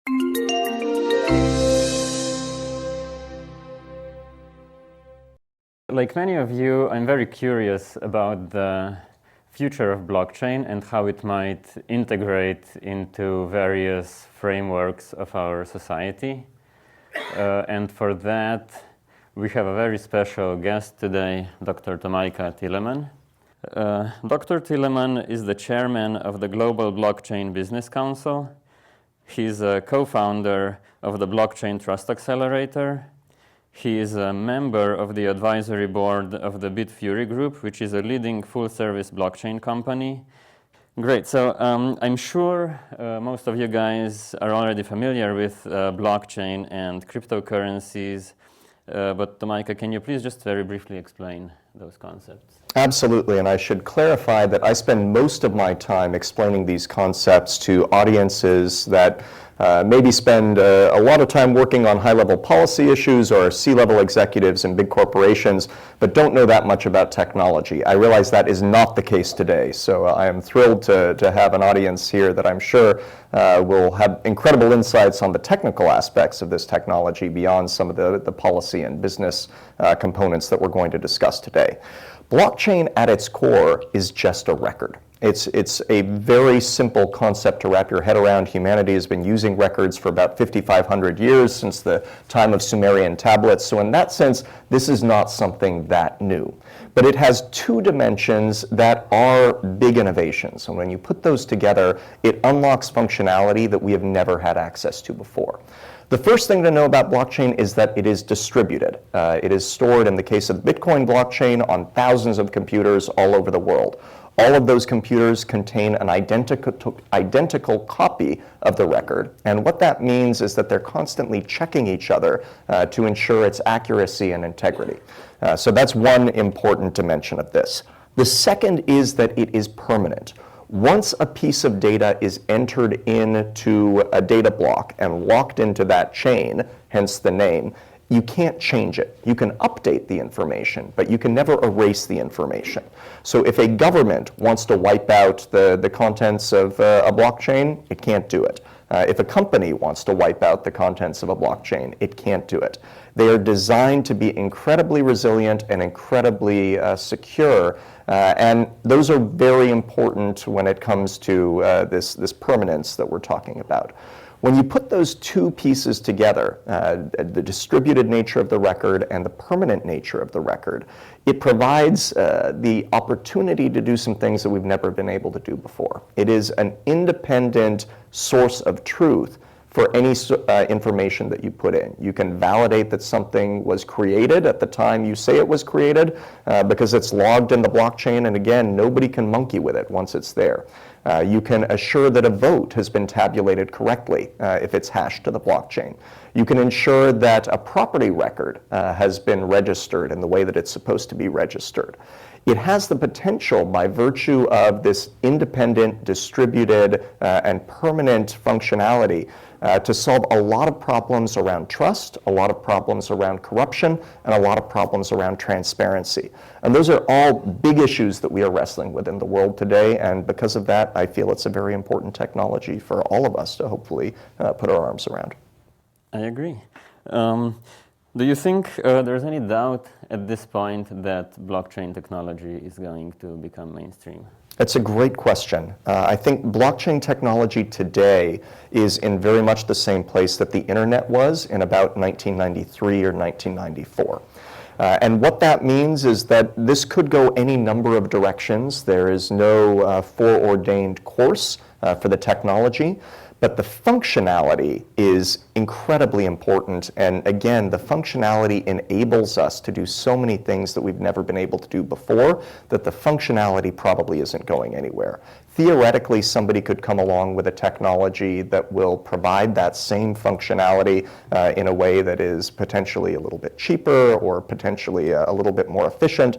Like many of you, I'm very curious about the future of blockchain and how it might integrate into various frameworks of our society. And for that, we have a very special guest today, Dr. Tomicah Tillemann. Dr. Tillemann is the chairman of the Global Blockchain Business Council. He's a co-founder of the Blockchain Trust Accelerator. He is a member of the advisory board of the BitFury Group, which is a leading full-service blockchain company. Great. So I'm sure most of you guys are already familiar with blockchain and cryptocurrencies. But Tomicah, can you please just very briefly explain those concepts? Absolutely, and I should clarify that I spend most of my time explaining these concepts to audiences that maybe spend a lot of time working on high-level policy issues or C-level executives in big corporations, but don't know that much about technology. I realize that is not the case today, so I am thrilled to have an audience here that I'm sure will have incredible insights on the technical aspects of this technology beyond some of the policy and business components that we're going to discuss today. Blockchain at its core is just a record. It's a very simple concept to wrap your head around. Humanity has been using records for about 5,500 years, since the time of Sumerian tablets. So in that sense, this is not something that new. But it has two dimensions that are big innovations. And when you put those together, it unlocks functionality that we have never had access to before. The first thing to know about blockchain is that it is distributed. It is stored, in the case of Bitcoin blockchain, on thousands of computers all over the world. All of those computers contain an identical copy of the record. And what that means is that they're constantly checking each other to ensure its accuracy and integrity. So that's one important dimension of this. The second is that it is permanent. Once a piece of data is entered into a data block and locked into that chain, hence the name, you can't change it. You can update the information, but you can never erase the information. So if a government wants to wipe out the contents of a blockchain, it can't do it. If a company wants to wipe out the contents of a blockchain, it can't do it. They are designed to be incredibly resilient and incredibly secure, and those are very important when it comes to this permanence that we're talking about. When you put those two pieces together, the distributed nature of the record and the permanent nature of the record, it provides the opportunity to do some things that we've never been able to do before. It is an independent source of truth for any information that you put in. You can validate that something was created at the time you say it was created because it's logged in the blockchain, and again, nobody can monkey with it once it's there. You can assure that a vote has been tabulated correctly if it's hashed to the blockchain. You can ensure that a property record has been registered in the way that it's supposed to be registered. It has the potential, by virtue of this independent, distributed, and permanent functionality, to solve a lot of problems around trust, a lot of problems around corruption, and a lot of problems around transparency. And those are all big issues that we are wrestling with in the world today, and because of that, I feel it's a very important technology for all of us to hopefully put our arms around. I agree. Do you think there's any doubt at this point that blockchain technology is going to become mainstream? That's a great question. I think blockchain technology today is in very much the same place that the internet was in about 1993 or 1994. And what that means is that this could go any number of directions. There is no foreordained course for the technology. But the functionality is incredibly important, and again, the functionality enables us to do so many things that we've never been able to do before, that the functionality probably isn't going anywhere. Theoretically, somebody could come along with a technology that will provide that same functionality in a way that is potentially a little bit cheaper or potentially a little bit more efficient.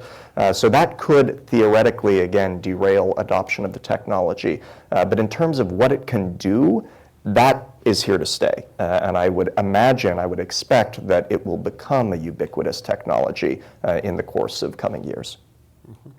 So that could theoretically, again, derail adoption of the technology. But in terms of what it can do, that is here to stay. And I would expect that it will become a ubiquitous technology in the course of coming years. Mm-hmm.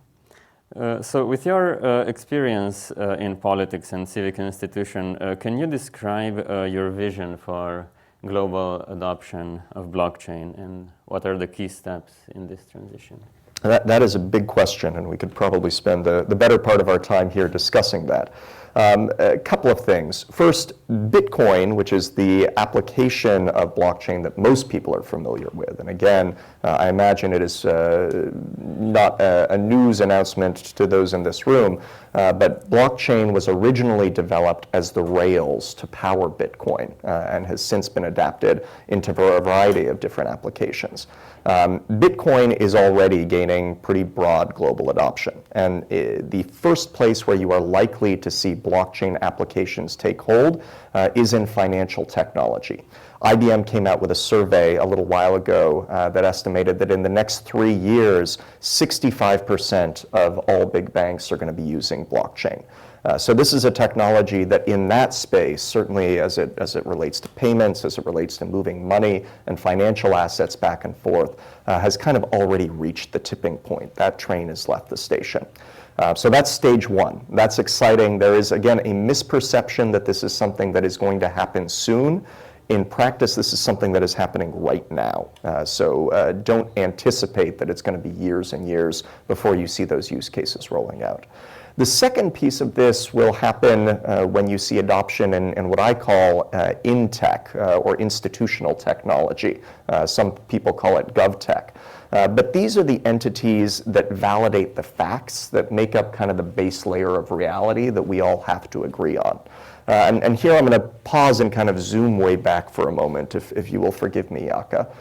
So with your experience in politics and civic institution, can you describe your vision for global adoption of blockchain, and what are the key steps in this transition? That is a big question, and we could probably spend the better part of our time here discussing that. A couple of things. First, Bitcoin, which is the application of blockchain that most people are familiar with. And again, I imagine it is not a news announcement to those in this room, but blockchain was originally developed as the rails to power Bitcoin and has since been adapted into a variety of different applications. Bitcoin is already gaining pretty broad global adoption. And the first place where you are likely to see blockchain applications take hold is in financial technology. IBM came out with a survey a little while ago that estimated that in the next 3 years, 65% of all big banks are going to be using blockchain. So this is a technology that in that space, certainly as it relates to payments, as it relates to moving money and financial assets back and forth, has kind of already reached the tipping point. That train has left the station. So that's stage one. That's exciting. There is, again, a misperception that this is something that is going to happen soon. In practice, this is something that is happening right now. So don't anticipate that it's going to be years and years before you see those use cases rolling out. The second piece of this will happen when you see adoption in what I call in-tech or institutional technology. Some people call it GovTech. But these are the entities that validate the facts that make up kind of the base layer of reality that we all have to agree on. And here I'm going to pause and kind of zoom way back for a moment, if you will forgive me, Jaka.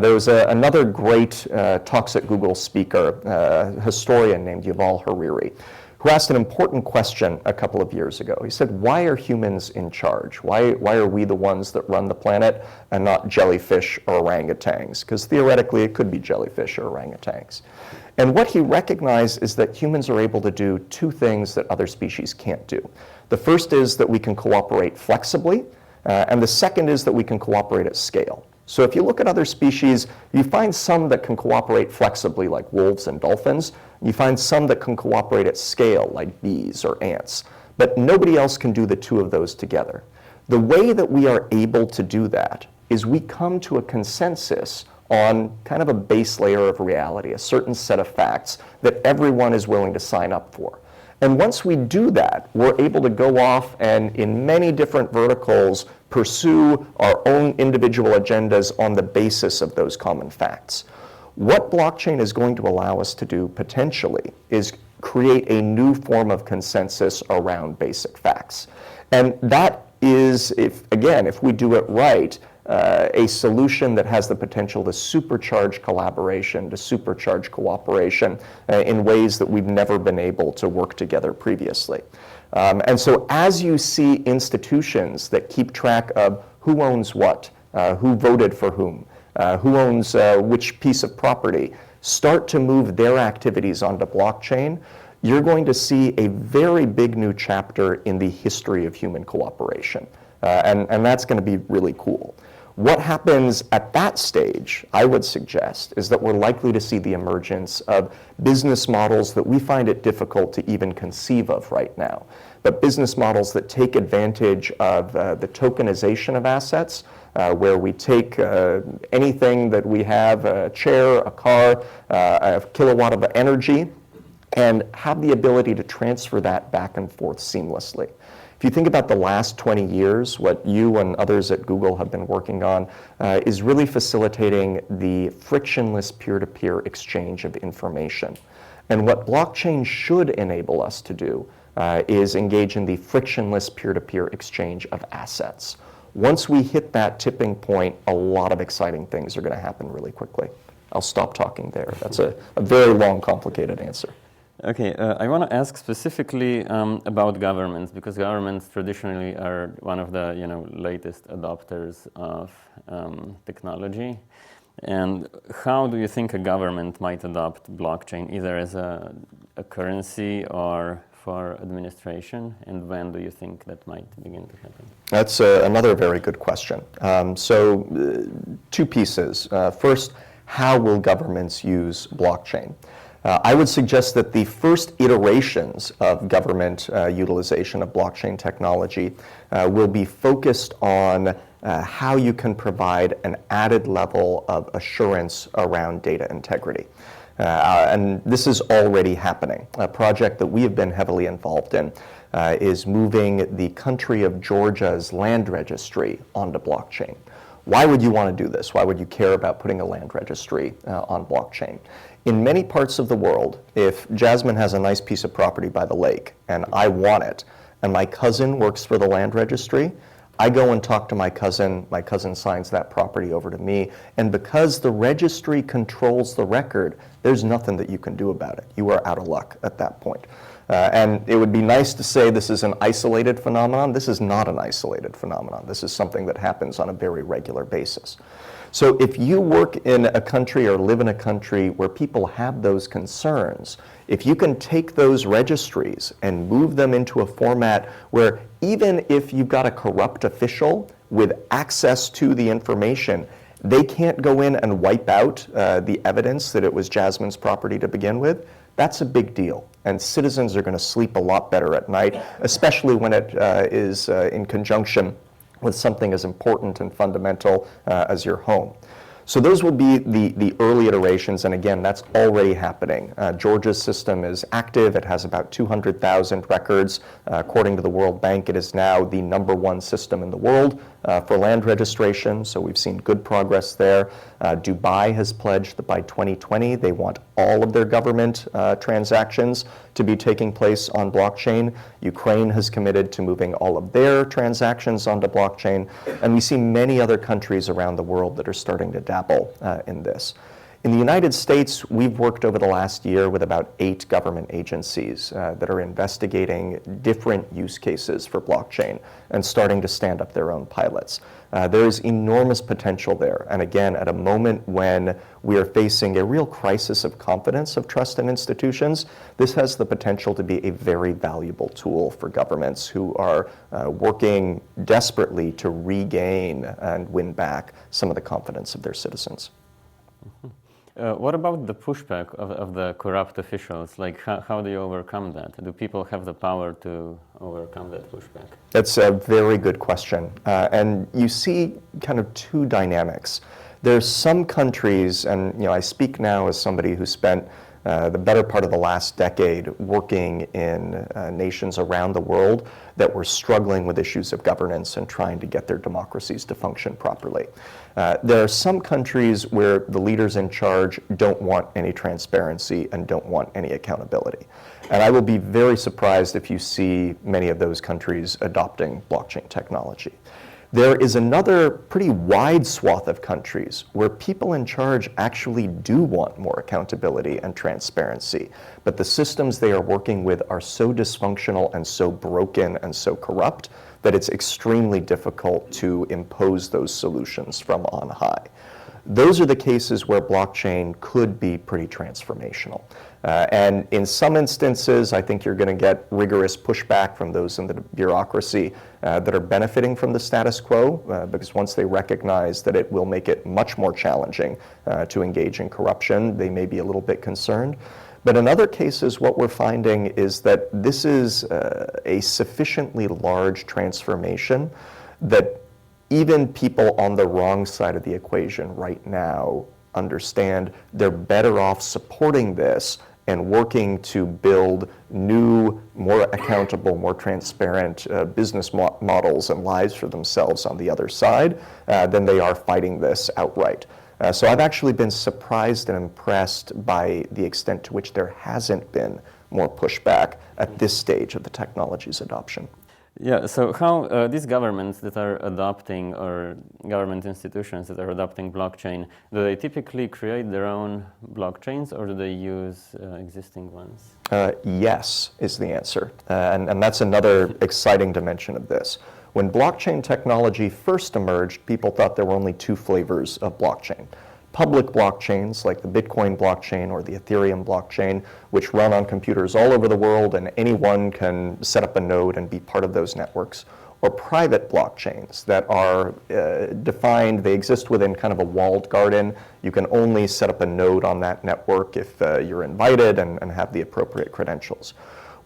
There was another great Talks at Google speaker, a historian named Yuval Hariri, who asked an important question a couple of years ago. He said, why are humans in charge? Why are we the ones that run the planet and not jellyfish or orangutans? Because theoretically, it could be jellyfish or orangutans. And what he recognized is that humans are able to do two things that other species can't do. The first is that we can cooperate flexibly, and the second is that we can cooperate at scale. So if you look at other species, you find some that can cooperate flexibly, like wolves and dolphins. You find some that can cooperate at scale, like bees or ants. But nobody else can do the two of those together. The way that we are able to do that is we come to a consensus on kind of a base layer of reality, a certain set of facts that everyone is willing to sign up for. And once we do that, we're able to go off and in many different verticals pursue our own individual agendas on the basis of those common facts. What blockchain is going to allow us to do potentially is create a new form of consensus around basic facts. And that is, if we do it right, a solution that has the potential to supercharge collaboration, to supercharge cooperation in ways that we've never been able to work together previously. And so as you see institutions that keep track of who owns what, who voted for whom, who owns which piece of property, start to move their activities onto blockchain, you're going to see a very big new chapter in the history of human cooperation. And that's going to be really cool. What happens at that stage, I would suggest, is that we're likely to see the emergence of business models that we find it difficult to even conceive of right now. But business models that take advantage of the tokenization of assets, where we take anything that we have, a chair, a car, a kilowatt of energy, and have the ability to transfer that back and forth seamlessly. If you think about the last 20 years, what you and others at Google have been working on is really facilitating the frictionless peer-to-peer exchange of information. And what blockchain should enable us to do is engage in the frictionless peer-to-peer exchange of assets. Once we hit that tipping point, a lot of exciting things are going to happen really quickly. I'll stop talking there. That's a very long, complicated answer. Okay, I want to ask specifically about governments, because governments traditionally are one of the latest adopters of technology. And how do you think a government might adopt blockchain, either as a currency or for administration? And when do you think that might begin to happen? That's another very good question. So two pieces. First, how will governments use blockchain? I would suggest that the first iterations of government utilization of blockchain technology will be focused on how you can provide an added level of assurance around data integrity. And this is already happening. A project that we have been heavily involved in is moving the country of Georgia's land registry onto blockchain. Why would you want to do this? Why would you care about putting a land registry on blockchain? In many parts of the world, if Jasmine has a nice piece of property by the lake and I want it, and my cousin works for the land registry, I go and talk to my cousin signs that property over to me, and because the registry controls the record, there's nothing that you can do about it. You are out of luck at that point. And it would be nice to say this is an isolated phenomenon. This is not an isolated phenomenon. This is something that happens on a very regular basis. So if you work in a country or live in a country where people have those concerns, if you can take those registries and move them into a format where even if you've got a corrupt official with access to the information, they can't go in and wipe out the evidence that it was Jasmine's property to begin with, that's a big deal. And citizens are going to sleep a lot better at night, especially when it is in conjunction with something as important and fundamental as your home. So those will be the early iterations, and again, that's already happening. Georgia's system is active. It has about 200,000 records. According to the World Bank, it is now the #1 system in the world for land registration, so we've seen good progress there. Dubai has pledged that by 2020, they want all of their government transactions to be taking place on blockchain. Ukraine has committed to moving all of their transactions onto blockchain, and we see many other countries around the world that are starting to dabble in this. In the United States, we've worked over the last year with about 8 government agencies that are investigating different use cases for blockchain and starting to stand up their own pilots. There is enormous potential there. And again, at a moment when we are facing a real crisis of confidence of trust in institutions, this has the potential to be a very valuable tool for governments who are working desperately to regain and win back some of the confidence of their citizens. Mm-hmm. What about the pushback of the corrupt officials? Like, how do you overcome that? Do people have the power to overcome that pushback? That's a very good question. And you see kind of 2 dynamics. There's some countries, and I speak now as somebody who spent the better part of the last decade working in nations around the world that were struggling with issues of governance and trying to get their democracies to function properly. There are some countries where the leaders in charge don't want any transparency and don't want any accountability. And I will be very surprised if you see many of those countries adopting blockchain technology. There is another pretty wide swath of countries where people in charge actually do want more accountability and transparency, but the systems they are working with are so dysfunctional and so broken and so corrupt that it's extremely difficult to impose those solutions from on high. Those are the cases where blockchain could be pretty transformational. And in some instances, I think you're going to get rigorous pushback from those in the bureaucracy that are benefiting from the status quo, because once they recognize that it will make it much more challenging to engage in corruption, they may be a little bit concerned. But in other cases, what we're finding is that this is a sufficiently large transformation that even people on the wrong side of the equation right now understand they're better off supporting this and working to build new, more accountable, more transparent business models and lives for themselves on the other side than they are fighting this outright. So I've actually been surprised and impressed by the extent to which there hasn't been more pushback at this stage of the technology's adoption. Yeah, so how these governments that are adopting, or government institutions that are adopting blockchain, do they typically create their own blockchains, or do they use existing ones? Yes is the answer, and that's another exciting dimension of this. When blockchain technology first emerged, people thought there were only 2 flavors of blockchain. Public blockchains like the Bitcoin blockchain or the Ethereum blockchain, which run on computers all over the world and anyone can set up a node and be part of those networks. or private blockchains that are defined, they exist within kind of a walled garden. You can only set up a node on that network if you're invited and have the appropriate credentials.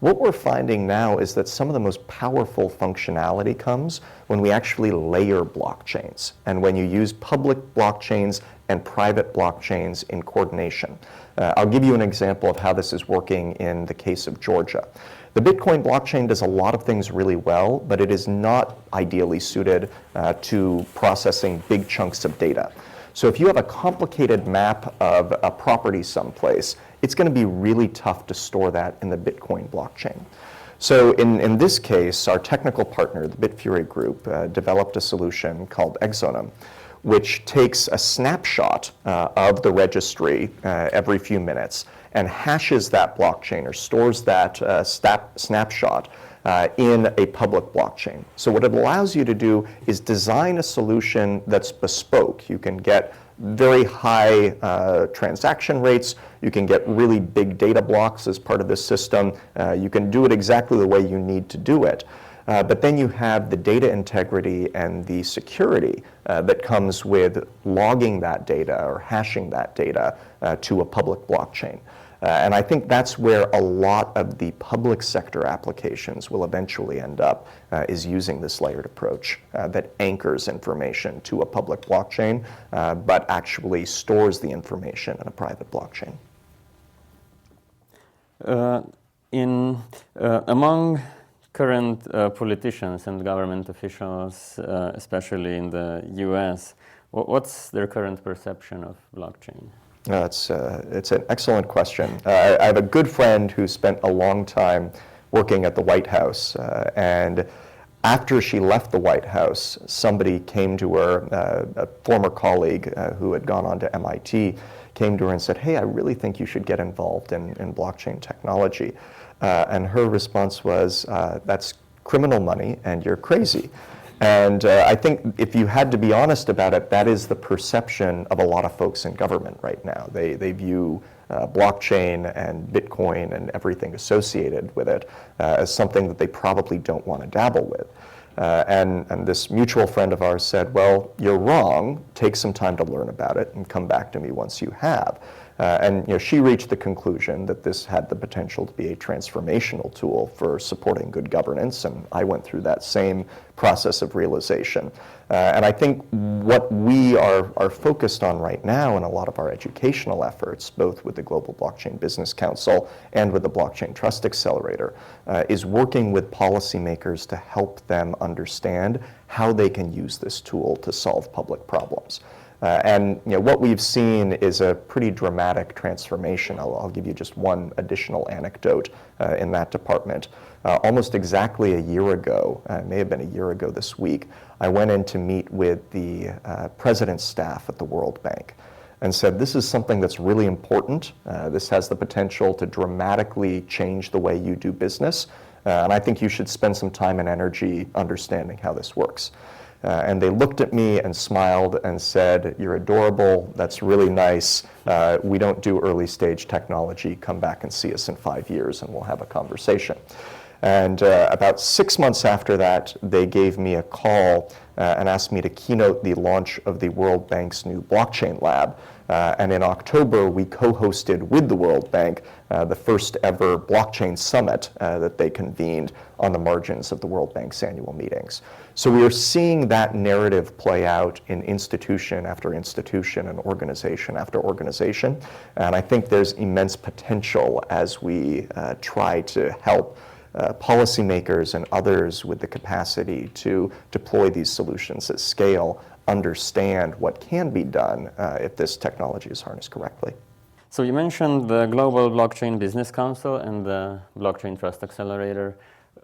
What we're finding now is that some of the most powerful functionality comes when we actually layer blockchains and when you use public blockchains and private blockchains in coordination. I'll give you an example of how this is working in the case of Georgia. The Bitcoin blockchain does a lot of things really well, but it is not ideally suited to processing big chunks of data. So if you have a complicated map of a property someplace, it's going to be really tough to store that in the Bitcoin blockchain. So in this case, our technical partner, the BitFury Group, developed a solution called Exonum, which takes a snapshot of the registry every few minutes and hashes that blockchain or stores that snapshot in a public blockchain. So what it allows you to do is design a solution that's bespoke. You can get very high transaction rates. You can get really big data blocks as part of this system. You can do it exactly the way you need to do it. But then you have the data integrity and the security that comes with logging that data or hashing that data to a public blockchain. And I think that's where a lot of the public sector applications will eventually end up, is using this layered approach that anchors information to a public blockchain, but actually stores the information in a private blockchain. Among current politicians and government officials, especially in the US, what's their current perception of blockchain? It's an excellent question. I have a good friend who spent a long time working at the White House, and after she left the White House, somebody came to her, a former colleague who had gone on to MIT, came to her and said, "Hey, I really think you should get involved in blockchain technology." And her response was, "That's criminal money and you're crazy." And I think if you had to be honest about it, that is the perception of a lot of folks in government right now. They view blockchain and Bitcoin and everything associated with it as something that they probably don't want to dabble with. And this mutual friend of ours said, "Well, you're wrong. Take some time to learn about it and come back to me once you have." And she reached the conclusion that this had the potential to be a transformational tool for supporting good governance, and I went through that same process of realization. And I think what we are focused on right now in a lot of our educational efforts, both with the Global Blockchain Business Council and with the Blockchain Trust Accelerator, is working with policymakers to help them understand how they can use this tool to solve public problems. And what we've seen is a pretty dramatic transformation. I'll give you just one additional anecdote in that department. Almost exactly a year ago, it may have been a year ago this week, I went in to meet with the president's staff at the World Bank and said, "This is something that's really important. This has the potential to dramatically change the way you do business. And I think you should spend some time and energy understanding how this works." And they looked at me and smiled and said, "You're adorable, that's really nice. We don't do early stage technology. Come back and see us in 5 years and we'll have a conversation." And about 6 months after that, they gave me a call and asked me to keynote the launch of the World Bank's new blockchain lab. And in October, we co-hosted with the World Bank the first ever blockchain summit that they convened on the margins of the World Bank's annual meetings. So we are seeing that narrative play out in institution after institution and organization after organization. And I think there's immense potential as we try to help policymakers and others with the capacity to deploy these solutions at scale understand what can be done if this technology is harnessed correctly. So you mentioned the Global Blockchain Business Council and the Blockchain Trust Accelerator.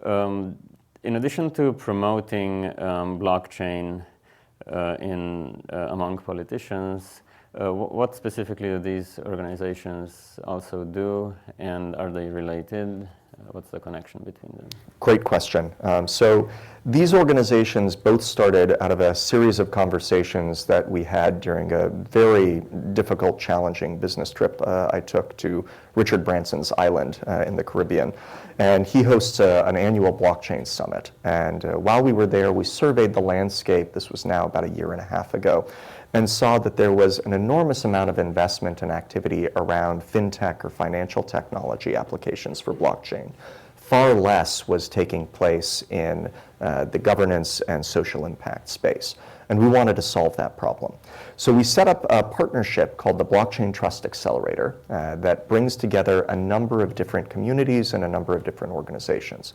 In addition to promoting blockchain among politicians, what specifically do these organizations also do, and are they related? What's the connection between them? Great question. So these organizations both started out of a series of conversations that we had during a very difficult, challenging business trip I took to Richard Branson's island in the Caribbean. And he hosts an annual blockchain summit. And while we were there, we surveyed the landscape. This was now about a year and a half ago, and saw that there was an enormous amount of investment and activity around fintech or financial technology applications for blockchain. Far less was taking place in the governance and social impact space. And we wanted to solve that problem. So we set up a partnership called the Blockchain Trust Accelerator that brings together a number of different communities and a number of different organizations.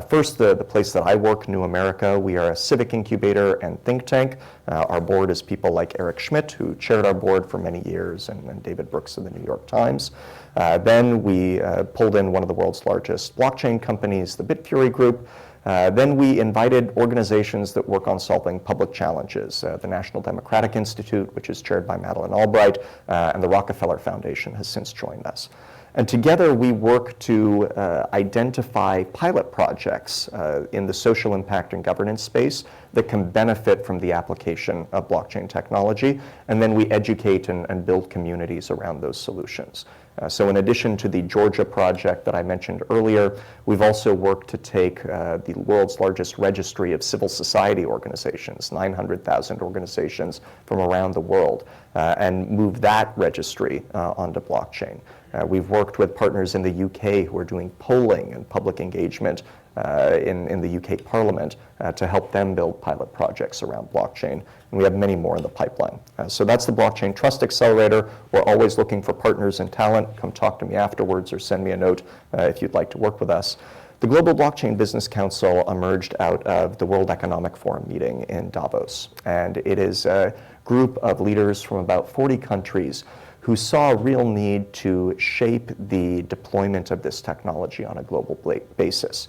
First, the place that I work, New America, we are a civic incubator and think tank. Our board is people like Eric Schmidt, who chaired our board for many years, and David Brooks of the New York Times. Then we pulled in one of the world's largest blockchain companies, the BitFury Group. Then we invited organizations that work on solving public challenges. The National Democratic Institute, which is chaired by Madeleine Albright, and the Rockefeller Foundation has since joined us. And together we work to identify pilot projects in the social impact and governance space that can benefit from the application of blockchain technology, and then we educate and build communities around those solutions. So in addition to the Georgia project that I mentioned earlier, we've also worked to take the world's largest registry of civil society organizations, 900,000 organizations from around the world, and move that registry onto blockchain. We've worked with partners in the UK who are doing polling and public engagement in the UK Parliament to help them build pilot projects around blockchain. And we have many more in the pipeline. So that's the Blockchain Trust Accelerator. We're always looking for partners and talent. Come talk to me afterwards or send me a note if you'd like to work with us. The Global Blockchain Business Council emerged out of the World Economic Forum meeting in Davos. And it is a group of leaders from about 40 countries who saw a real need to shape the deployment of this technology on a global basis.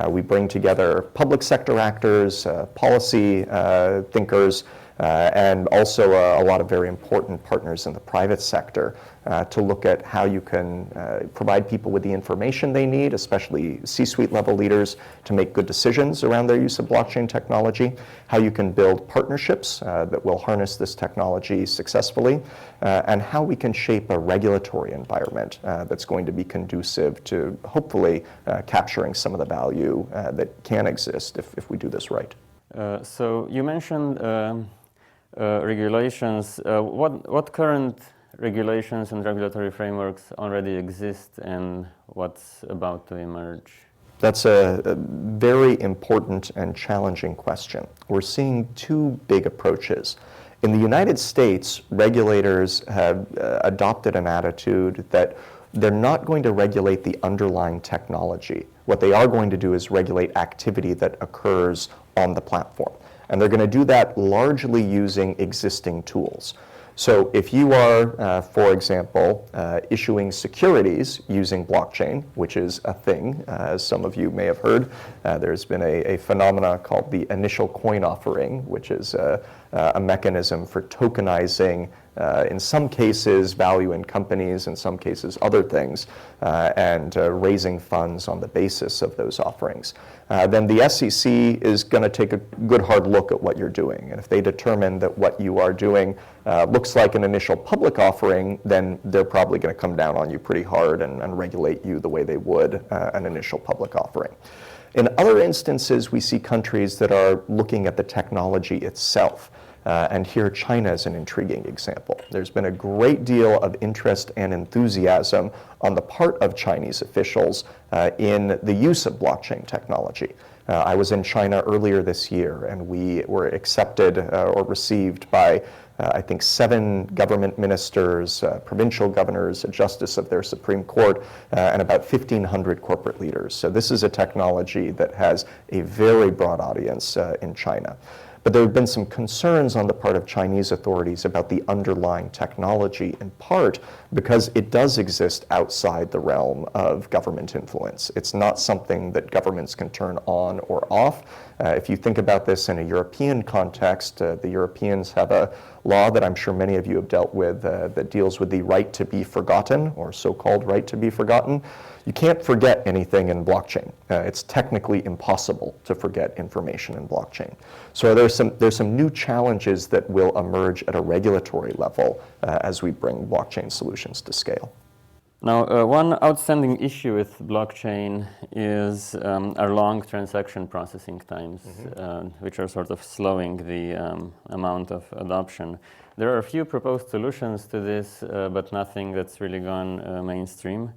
We bring together public sector actors, policy thinkers, and also a lot of very important partners in the private sector to look at how you can provide people with the information they need, especially C-suite level leaders, to make good decisions around their use of blockchain technology, how you can build partnerships that will harness this technology successfully, and how we can shape a regulatory environment that's going to be conducive to hopefully capturing some of the value that can exist if we do this right. So you mentioned regulations. What current regulations and regulatory frameworks already exist, and what's about to emerge? That's a very important and challenging question. We're seeing two big approaches. In the United States, regulators have adopted an attitude that they're not going to regulate the underlying technology. What they are going to do is regulate activity that occurs on the platform. And they're going to do that largely using existing tools. So if you are, for example, issuing securities using blockchain, which is a thing, as some of you may have heard, there's been a phenomena called the initial coin offering, which is a mechanism for tokenizing, in some cases, value in companies, in some cases, other things, and raising funds on the basis of those offerings. Then the SEC is going to take a good hard look at what you're doing. And if they determine that what you are doing looks like an initial public offering, then they're probably going to come down on you pretty hard and regulate you the way they would an initial public offering. In other instances, we see countries that are looking at the technology itself. And here China is an intriguing example. There's been a great deal of interest and enthusiasm on the part of Chinese officials in the use of blockchain technology. I was in China earlier this year, and we were accepted or received by I think 7 government ministers, provincial governors, a justice of their Supreme Court, and about 1,500 corporate leaders. So this is a technology that has a very broad audience in China. But there have been some concerns on the part of Chinese authorities about the underlying technology, in part because it does exist outside the realm of government influence. It's not something that governments can turn on or off. If you think about this in a European context, the Europeans have a law that I'm sure many of you have dealt with that deals with the right to be forgotten, or so-called right to be forgotten. You can't forget anything in blockchain. It's technically impossible to forget information in blockchain. So there's some new challenges that will emerge at a regulatory level as we bring blockchain solutions to scale. Now, one outstanding issue with blockchain is our long transaction processing times, which are sort of slowing the amount of adoption. There are a few proposed solutions to this, but nothing that's really gone mainstream.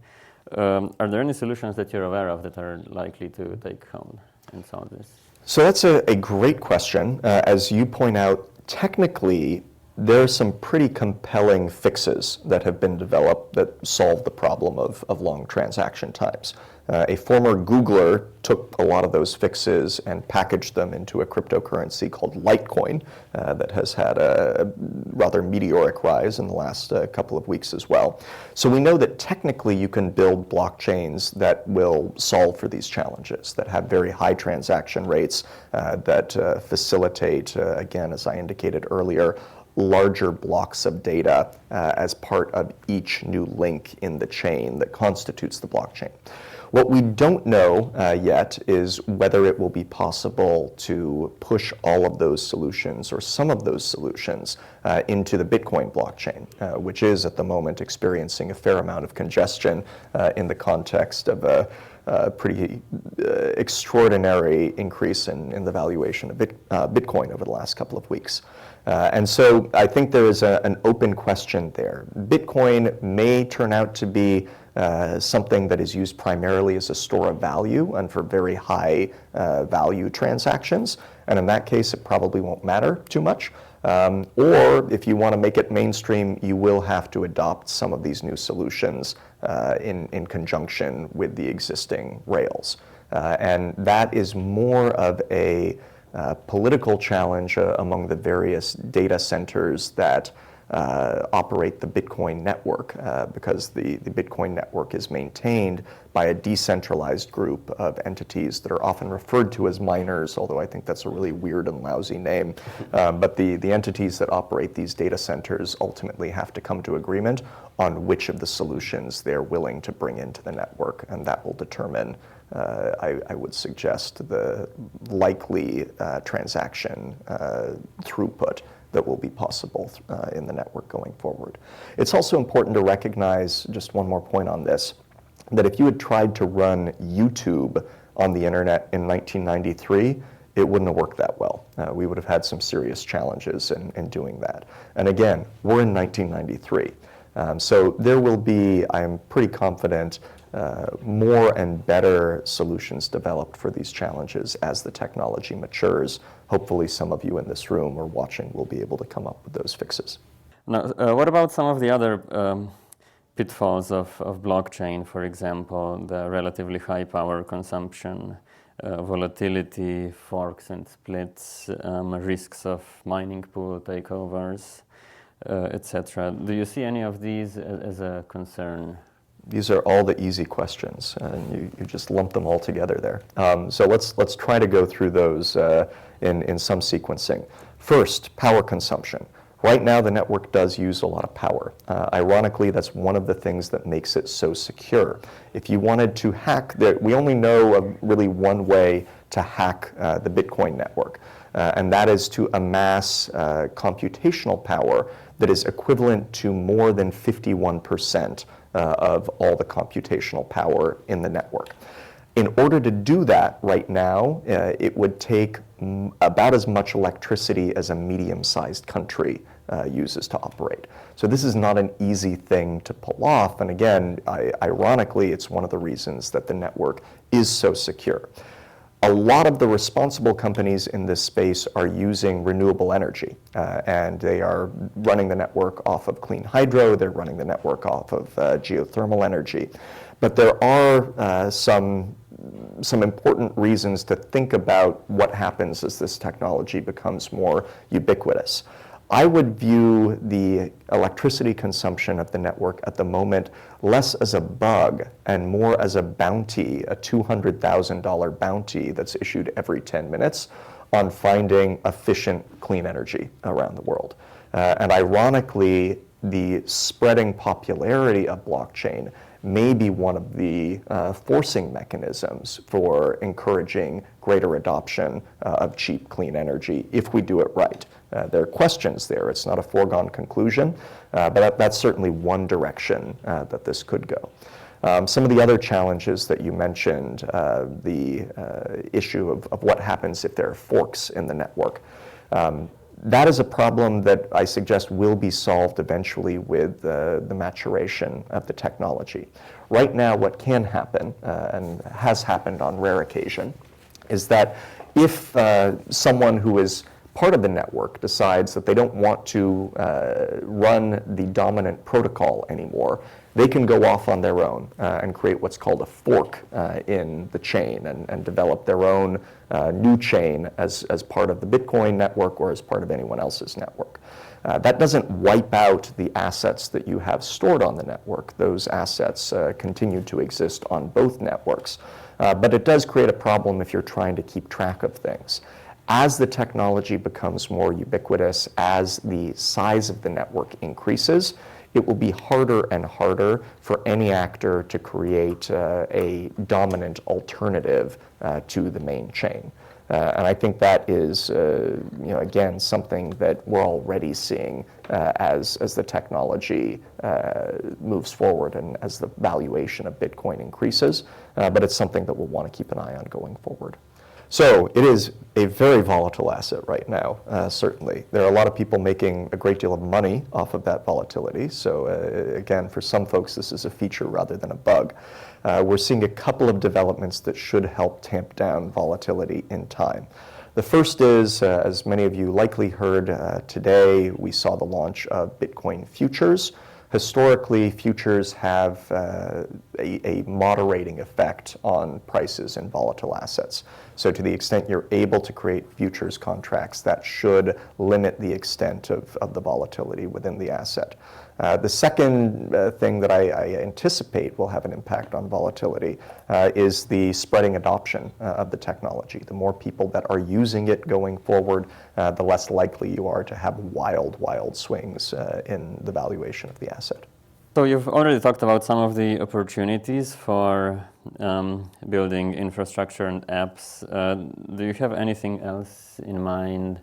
Are there any solutions that you're aware of that are likely to take hold and solve this? So that's a great question. As you point out, technically, there are some pretty compelling fixes that have been developed that solve the problem of long transaction times. A former Googler took a lot of those fixes and packaged them into a cryptocurrency called Litecoin that has had a rather meteoric rise in the last couple of weeks as well. So we know that technically you can build blockchains that will solve for these challenges, that have very high transaction rates, that facilitate, again, as I indicated earlier, larger blocks of data as part of each new link in the chain that constitutes the blockchain. What we don't know yet is whether it will be possible to push all of those solutions or some of those solutions into the Bitcoin blockchain, which is at the moment experiencing a fair amount of congestion in the context of a pretty extraordinary increase in the valuation of Bitcoin over the last couple of weeks. And so I think there is an open question there. Bitcoin may turn out to be something that is used primarily as a store of value and for very high value transactions. And in that case, it probably won't matter too much. Or if you want to make it mainstream, you will have to adopt some of these new solutions in conjunction with the existing rails. And that is more of a political challenge among the various data centers that operate the Bitcoin network, because the Bitcoin network is maintained by a decentralized group of entities that are often referred to as miners, although I think that's a really weird and lousy name. But the entities that operate these data centers ultimately have to come to agreement on which of the solutions they're willing to bring into the network, and that will determine, I would suggest, the likely transaction throughput that will be possible in the network going forward. It's also important to recognize, just one more point on this, that if you had tried to run YouTube on the internet in 1993, it wouldn't have worked that well. We would have had some serious challenges in doing that. And again, we're in 1993. So there will be, I'm pretty confident, more and better solutions developed for these challenges as the technology matures. Hopefully some of you in this room or watching will be able to come up with those fixes. Now, what about some of the other pitfalls of blockchain, for example, the relatively high power consumption, volatility, forks and splits, risks of mining pool takeovers, etc. Do you see any of these as a concern? These are all the easy questions, and you just lump them all together there. So let's try to go through those in some sequencing. First, power consumption. Right now, the network does use a lot of power. Ironically, that's one of the things that makes it so secure. If you wanted to hack, we only know of really one way to hack the Bitcoin network, and that is to amass computational power that is equivalent to more than 51% of all the computational power in the network. In order to do that right now, it would take about as much electricity as a medium-sized country uses to operate. So this is not an easy thing to pull off, and again, ironically, it's one of the reasons that the network is so secure. A lot of the responsible companies in this space are using renewable energy, and they are running the network off of clean hydro, they're running the network off of geothermal energy. But there are some important reasons to think about what happens as this technology becomes more ubiquitous. I would view the electricity consumption of the network at the moment less as a bug and more as a bounty, a $200,000 bounty that's issued every 10 minutes on finding efficient, clean energy around the world. And ironically, the spreading popularity of blockchain may be one of the forcing mechanisms for encouraging greater adoption of cheap, clean energy if we do it right. There are questions there. It's not a foregone conclusion, but that's certainly one direction that this could go. Some of the other challenges that you mentioned, the issue of what happens if there are forks in the network. That is a problem that I suggest will be solved eventually with the maturation of the technology. Right now, what can happen, and has happened on rare occasion, is that if someone who is part of the network decides that they don't want to run the dominant protocol anymore, they can go off on their own and create what's called a fork in the chain and develop their own new chain as part of the Bitcoin network or as part of anyone else's network. That doesn't wipe out the assets that you have stored on the network. Those assets continue to exist on both networks. But it does create a problem if you're trying to keep track of things. As the technology becomes more ubiquitous, as the size of the network increases, it will be harder and harder for any actor to create a dominant alternative to the main chain. And I think that is, again, something that we're already seeing as the technology moves forward and as the valuation of Bitcoin increases. But it's something that we'll want to keep an eye on going forward. So it is a very volatile asset right now, certainly. There are a lot of people making a great deal of money off of that volatility. So again, for some folks, this is a feature rather than a bug. We're seeing a couple of developments that should help tamp down volatility in time. The first is, as many of you likely heard today, we saw the launch of Bitcoin futures. Historically, futures have a moderating effect on prices in volatile assets. So to the extent you're able to create futures contracts, that should limit the extent of the volatility within the asset. The second thing that I anticipate will have an impact on volatility is the spreading adoption of the technology. The more people that are using it going forward, the less likely you are to have wild swings in the valuation of the asset. So you've already talked about some of the opportunities for building infrastructure and apps. Do you have anything else in mind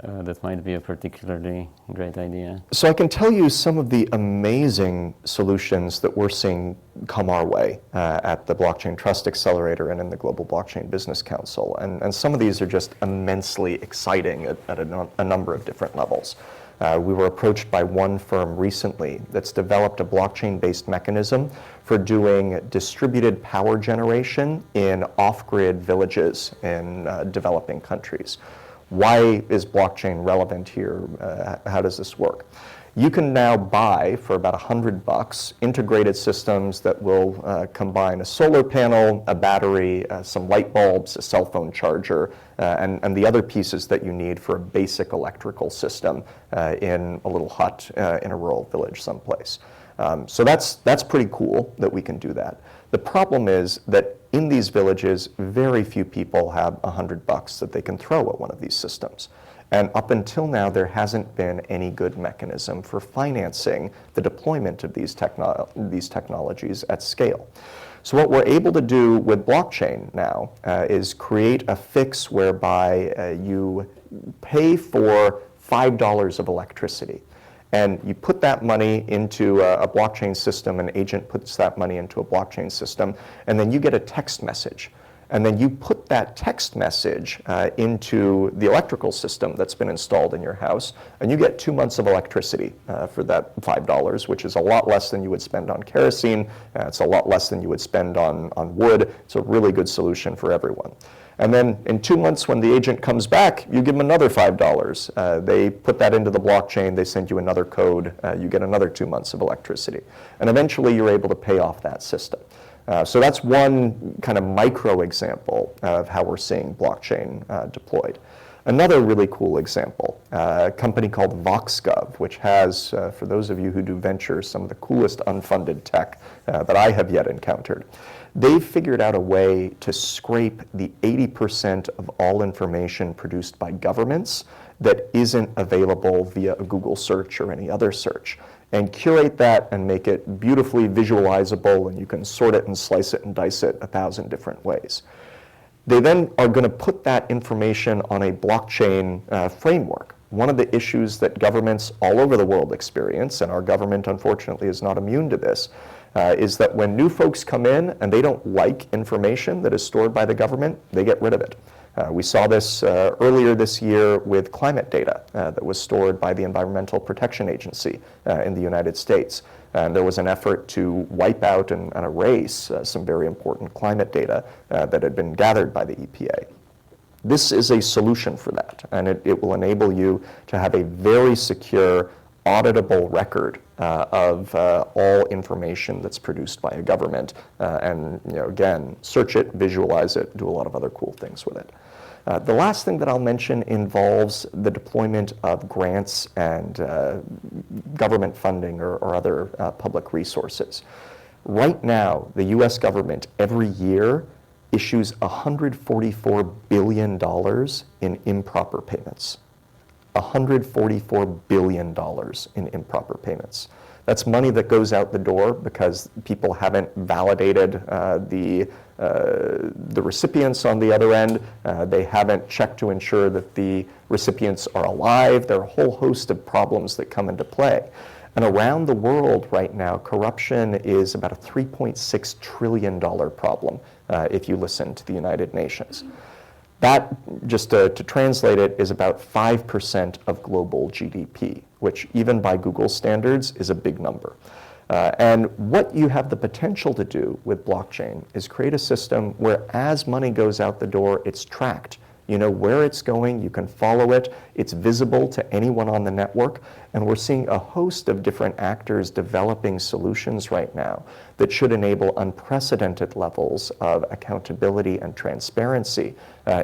that might be a particularly great idea? So I can tell you some of the amazing solutions that we're seeing come our way at the Blockchain Trust Accelerator and in the Global Blockchain Business Council. And some of these are just immensely exciting at a number of different levels. We were approached by one firm recently that's developed a blockchain-based mechanism for doing distributed power generation in off-grid villages in developing countries. Why is blockchain relevant here? How does this work? You can now buy for about $100 integrated systems that will combine a solar panel, a battery, some light bulbs, a cell phone charger, and the other pieces that you need for a basic electrical system in a little hut in a rural village someplace. So that's pretty cool that we can do that. The problem is that in these villages, very few people have $100 that they can throw at one of these systems. And up until now, there hasn't been any good mechanism for financing the deployment of these technologies at scale. So what we're able to do with blockchain now is create a fix whereby you pay for $5 of electricity. And you put that money into a blockchain system, an agent puts that money into a blockchain system, and then you get a text message. And then you put that text message into the electrical system that's been installed in your house, and you get 2 months of electricity for that $5, which is a lot less than you would spend on kerosene. It's a lot less than you would spend on wood. It's a really good solution for everyone. And then in 2 months, when the agent comes back, you give them another $5. They put that into the blockchain, they send you another code, you get another 2 months of electricity. And eventually you're able to pay off that system. So that's one kind of micro example of how we're seeing blockchain deployed. Another really cool example, a company called VoxGov, which has, for those of you who do ventures, some of the coolest unfunded tech that I have yet encountered. They've figured out a way to scrape the 80% of all information produced by governments that isn't available via a Google search or any other search, and curate that and make it beautifully visualizable, and you can sort it and slice it and dice it 1,000 different ways. They then are going to put that information on a blockchain framework. One of the issues that governments all over the world experience, and our government unfortunately is not immune to this, is that when new folks come in and they don't like information that is stored by the government, they get rid of it. We saw this earlier this year with climate data that was stored by the Environmental Protection Agency in the United States. And there was an effort to wipe out and erase some very important climate data that had been gathered by the EPA. This is a solution for that, and it will enable you to have a very secure, auditable record of all information that's produced by a government, and again, search it, visualize it, do a lot of other cool things with it. The last thing that I'll mention involves the deployment of grants and government funding or other public resources. Right now, the US government every year issues $144 billion in improper payments. $144 billion in improper payments. That's money that goes out the door because people haven't validated the recipients on the other end. They haven't checked to ensure that the recipients are alive. There are a whole host of problems that come into play. And around the world right now, corruption is about a $3.6 trillion problem if you listen to the United Nations. That, just to translate it, is about 5% of global GDP, which even by Google standards is a big number. And what you have the potential to do with blockchain is create a system where as money goes out the door, it's tracked. You know where it's going, you can follow it, it's visible to anyone on the network, and we're seeing a host of different actors developing solutions right now that should enable unprecedented levels of accountability and transparency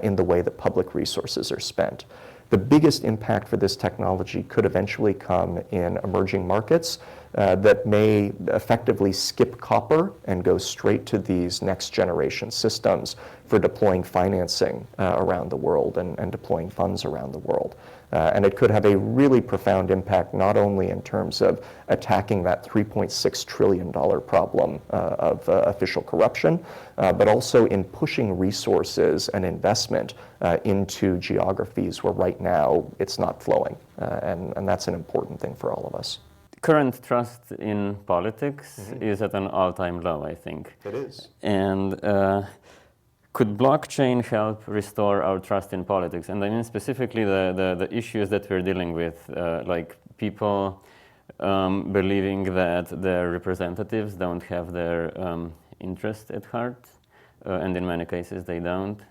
in the way that public resources are spent. The biggest impact for this technology could eventually come in emerging markets that may effectively skip copper and go straight to these next generation systems for deploying financing around the world and deploying funds around the world. And it could have a really profound impact, not only in terms of attacking that $3.6 trillion problem of official corruption, but also in pushing resources and investment into geographies where right now it's not flowing. And that's an important thing for all of us. Current trust in politics is at an all-time low, I think. It is. And could blockchain help restore our trust in politics? And I mean specifically the issues that we're dealing with, like people believing that their representatives don't have their interest at heart, and in many cases they don't.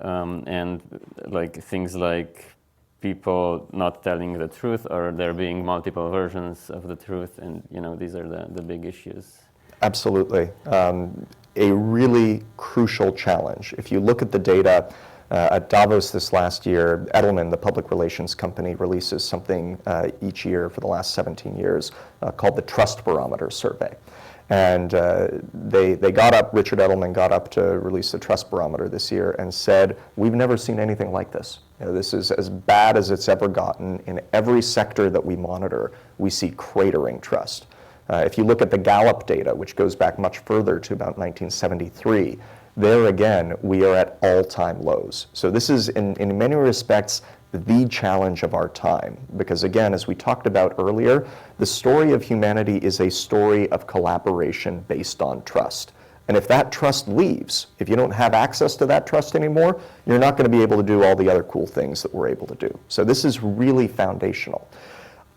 And like things like people not telling the truth, or there being multiple versions of the truth, and these are the big issues. Absolutely. A really crucial challenge. If you look at the data at Davos this last year, Edelman, the public relations company, releases something each year for the last 17 years called the Trust Barometer survey. And they got up, Richard Edelman got up to release the Trust Barometer this year and said, we've never seen anything like this. This is as bad as it's ever gotten. In every sector that we monitor, we see cratering trust. If you look at the Gallup data, which goes back much further to about 1973, there again, we are at all-time lows. So this is, in many respects, the challenge of our time. Because again, as we talked about earlier, the story of humanity is a story of collaboration based on trust. And if that trust leaves, if you don't have access to that trust anymore, you're not going to be able to do all the other cool things that we're able to do. So this is really foundational.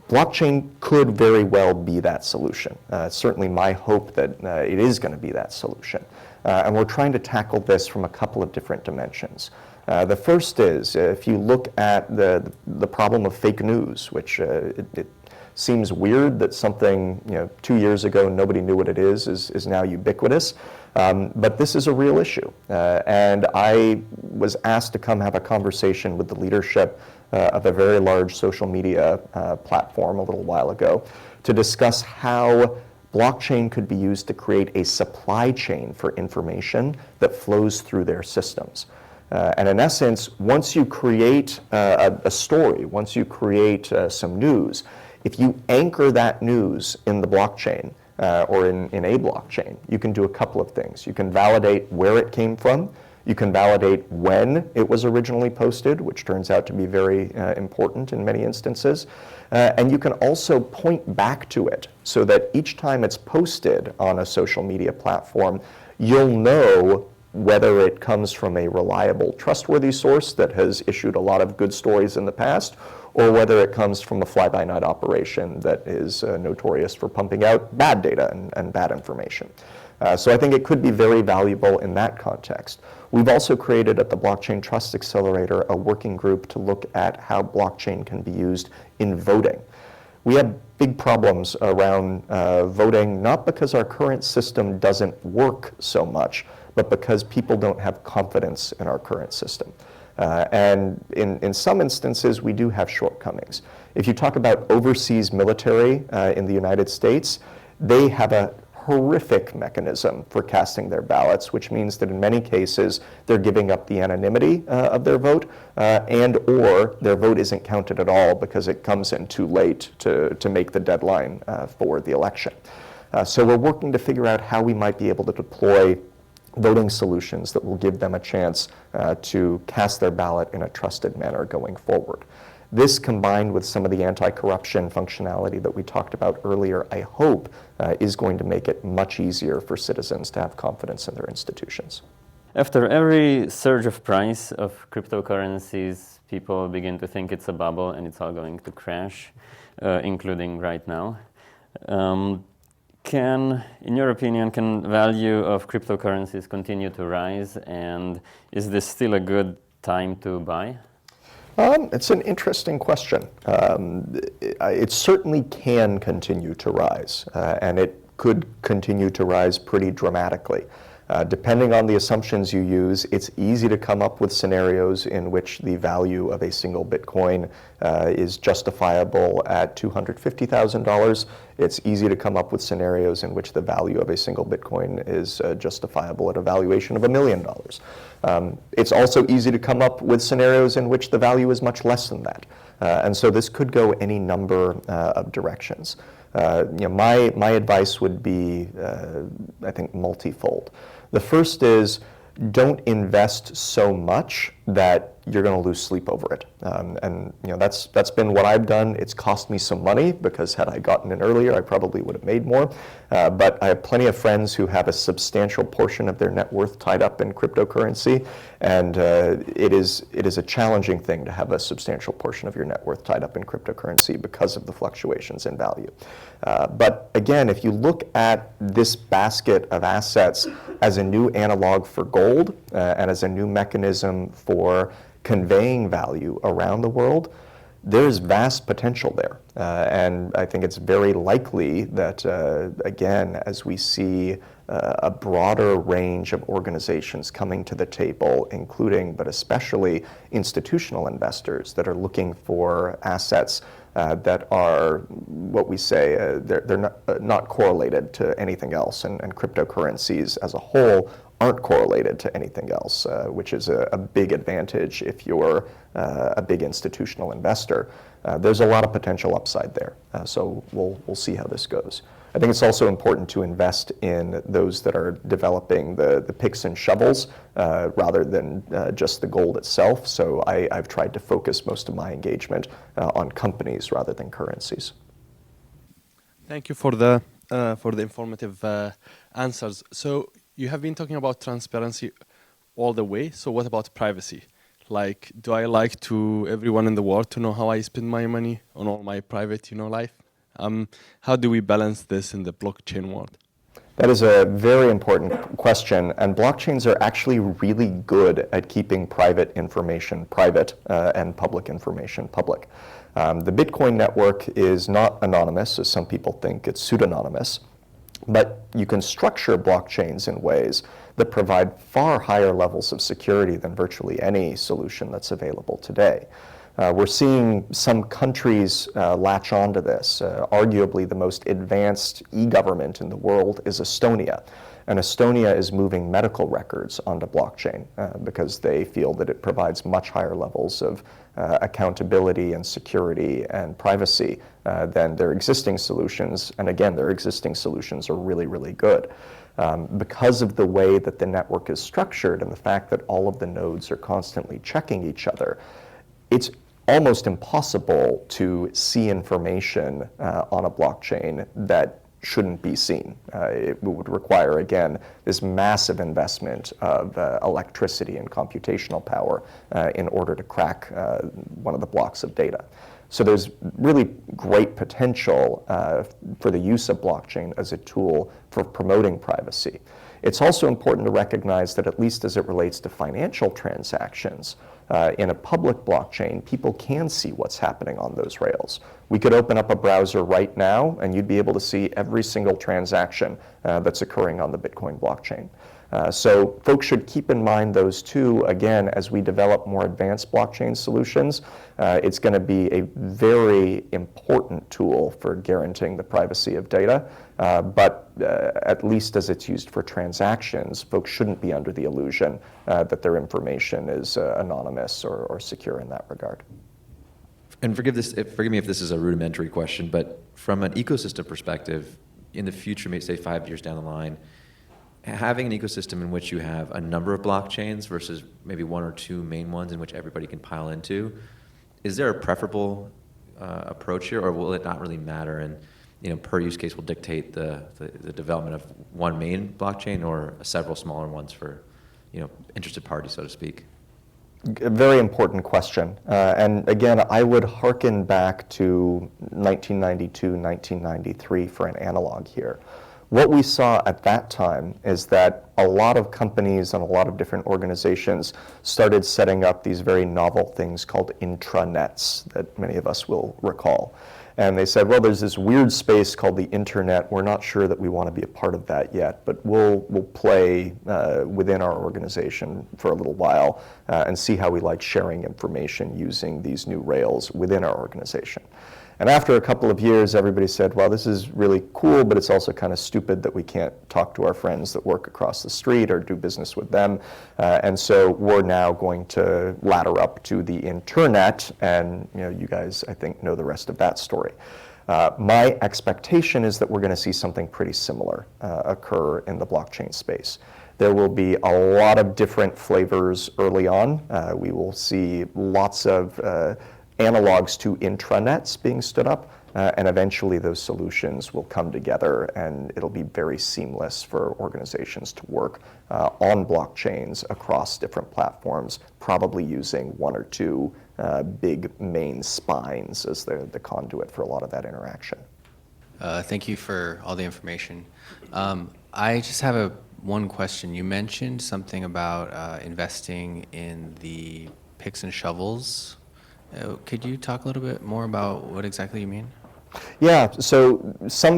Blockchain could very well be that solution. It's certainly my hope that it is going to be that solution. And we're trying to tackle this from a couple of different dimensions. The first is, if you look at the problem of fake news, which it seems weird that something 2 years ago nobody knew what it is now ubiquitous. But this is a real issue. And I was asked to come have a conversation with the leadership of a very large social media platform a little while ago to discuss how blockchain could be used to create a supply chain for information that flows through their systems. And in essence, once you create a story, once you create some news, if you anchor that news in the blockchain or in a blockchain, you can do a couple of things. You can validate where it came from. You can validate when it was originally posted, which turns out to be very important in many instances. And you can also point back to it so that each time it's posted on a social media platform, you'll know whether it comes from a reliable, trustworthy source that has issued a lot of good stories in the past, or whether it comes from a fly-by-night operation that is notorious for pumping out bad data and bad information. So I think it could be very valuable in that context. We've also created at the Blockchain Trust Accelerator a working group to look at how blockchain can be used in voting. We have big problems around voting, not because our current system doesn't work so much, but because people don't have confidence in our current system. And in some instances, we do have shortcomings. If you talk about overseas military in the United States, they have a horrific mechanism for casting their ballots, which means that in many cases they're giving up the anonymity of their vote and or their vote isn't counted at all because it comes in too late to make the deadline for the election. So we're working to figure out how we might be able to deploy voting solutions that will give them a chance to cast their ballot in a trusted manner going forward. This, combined with some of the anti-corruption functionality that we talked about earlier, I hope is going to make it much easier for citizens to have confidence in their institutions. After every surge of price of cryptocurrencies, people begin to think it's a bubble and it's all going to crash, including right now. In your opinion, can value of cryptocurrencies continue to rise, and is this still a good time to buy? It's an interesting question. It certainly can continue to rise, and it could continue to rise pretty dramatically. Depending on the assumptions you use, it's easy to come up with scenarios in which the value of a single Bitcoin is justifiable at $250,000. It's easy to come up with scenarios in which the value of a single Bitcoin is justifiable at a valuation of $1 million. It's also easy to come up with scenarios in which the value is much less than that. And so this could go any number of directions. My advice would be, I think, multifold. The first is, don't invest so much that you're going to lose sleep over it. And that's been what I've done. It's cost me some money because had I gotten in earlier, I probably would have made more. But I have plenty of friends who have a substantial portion of their net worth tied up in cryptocurrency, and it is a challenging thing to have a substantial portion of your net worth tied up in cryptocurrency because of the fluctuations in value. But again, if you look at this basket of assets as a new analog for gold and as a new mechanism for conveying value around the world, there's vast potential there. And I think it's very likely that, again, as we see a broader range of organizations coming to the table, including, but especially, institutional investors that are looking for assets that are what we say, they're not correlated to anything else, and cryptocurrencies as a whole aren't correlated to anything else, which is a big advantage if you're a big institutional investor. There's a lot of potential upside there, so we'll see how this goes. I think it's also important to invest in those that are developing the picks and shovels rather than just the gold itself. So I've tried to focus most of my engagement on companies rather than currencies. Thank you for the informative answers. So you have been talking about transparency all the way. So what about privacy? Like, do I like to everyone in the world to know how I spend my money on all my private, life? How do we balance this in the blockchain world? That is a very important question, and blockchains are actually really good at keeping private information private and public information public. The Bitcoin network is not anonymous, as some people think. It's pseudonymous. But you can structure blockchains in ways that provide far higher levels of security than virtually any solution that's available today. We're seeing some countries latch onto this. Arguably, the most advanced e-government in the world is Estonia. And Estonia is moving medical records onto blockchain because they feel that it provides much higher levels of accountability and security and privacy than their existing solutions. And again, their existing solutions are really, really good. Because of the way that the network is structured and the fact that all of the nodes are constantly checking each other, it's almost impossible to see information on a blockchain that shouldn't be seen. It would require, again, this massive investment of electricity and computational power in order to crack one of the blocks of data. So there's really great potential for the use of blockchain as a tool for promoting privacy. It's also important to recognize that, at least as it relates to financial transactions, in a public blockchain, people can see what's happening on those rails. We could open up a browser right now, and you'd be able to see every single transaction that's occurring on the Bitcoin blockchain. So folks should keep in mind those two. Again, as we develop more advanced blockchain solutions, it's going to be a very important tool for guaranteeing the privacy of data. But at least as it's used for transactions, folks shouldn't be under the illusion that their information is anonymous or secure in that regard. And forgive me if this is a rudimentary question, but from an ecosystem perspective, in the future, maybe say 5 years down the line, having an ecosystem in which you have a number of blockchains versus maybe one or two main ones in which everybody can pile into, is there a preferable approach here, or will it not really matter, and per use case will dictate the development of one main blockchain or several smaller ones for interested parties, so to speak? A very important question. And again, I would hearken back to 1992, 1993 for an analog here. What we saw at that time is that a lot of companies and a lot of different organizations started setting up these very novel things called intranets that many of us will recall. And they said, well, there's this weird space called the internet. We're not sure that we want to be a part of that yet, but we'll play within our organization for a little while and see how we like sharing information using these new rails within our organization. And after a couple of years, everybody said, well, this is really cool, but it's also kind of stupid that we can't talk to our friends that work across the street or do business with them. And so we're now going to ladder up to the internet, and you guys, I think, know the rest of that story. My expectation is that we're going to see something pretty similar occur in the blockchain space. There will be a lot of different flavors early on. We will see lots of analogs to intranets being stood up, and eventually those solutions will come together, and it'll be very seamless for organizations to work on blockchains across different platforms, probably using one or two big main spines as the conduit for a lot of that interaction. Thank you for all the information. I just have one question. You mentioned something about investing in the picks and shovels. Could you talk a little bit more about what exactly you mean? Yeah, so some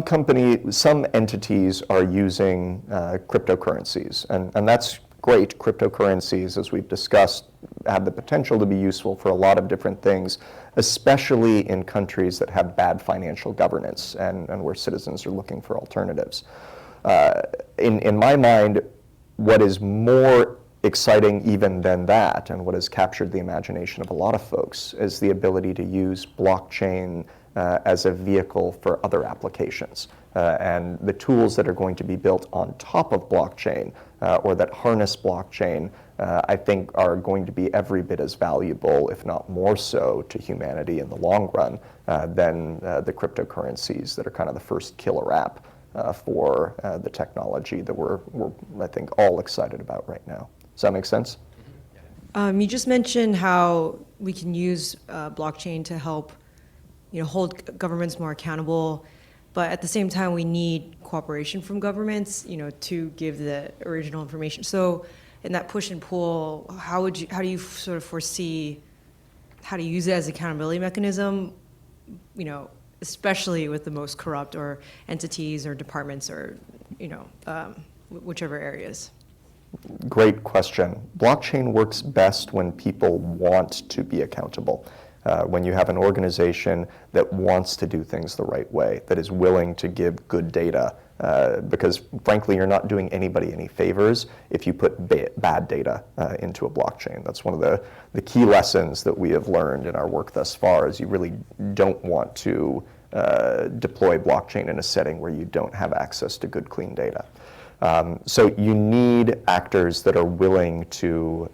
entities are using cryptocurrencies, and that's great. Cryptocurrencies, as we've discussed, have the potential to be useful for a lot of different things, especially in countries that have bad financial governance and where citizens are looking for alternatives. In my mind, what is more exciting even than that, and what has captured the imagination of a lot of folks, is the ability to use blockchain as a vehicle for other applications. And the tools that are going to be built on top of blockchain or that harness blockchain, I think are going to be every bit as valuable, if not more so, to humanity in the long run than the cryptocurrencies that are kind of the first killer app for the technology that we're, I think, all excited about right now. Does that make sense? You just mentioned how we can use blockchain to help, hold governments more accountable, but at the same time we need cooperation from governments, to give the original information. So, in that push and pull, how do you sort of foresee how to use it as an accountability mechanism, especially with the most corrupt or entities or departments or, whichever areas? Great question. Blockchain works best when people want to be accountable. When you have an organization that wants to do things the right way, that is willing to give good data, because frankly, you're not doing anybody any favors if you put bad data into a blockchain. That's one of the key lessons that we have learned in our work thus far, is you really don't want to deploy blockchain in a setting where you don't have access to good, clean data. So you need actors that are willing to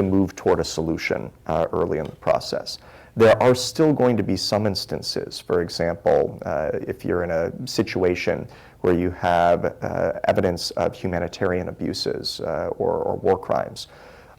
move toward a solution early in the process. There are still going to be some instances, for example, if you're in a situation where you have evidence of humanitarian abuses or war crimes.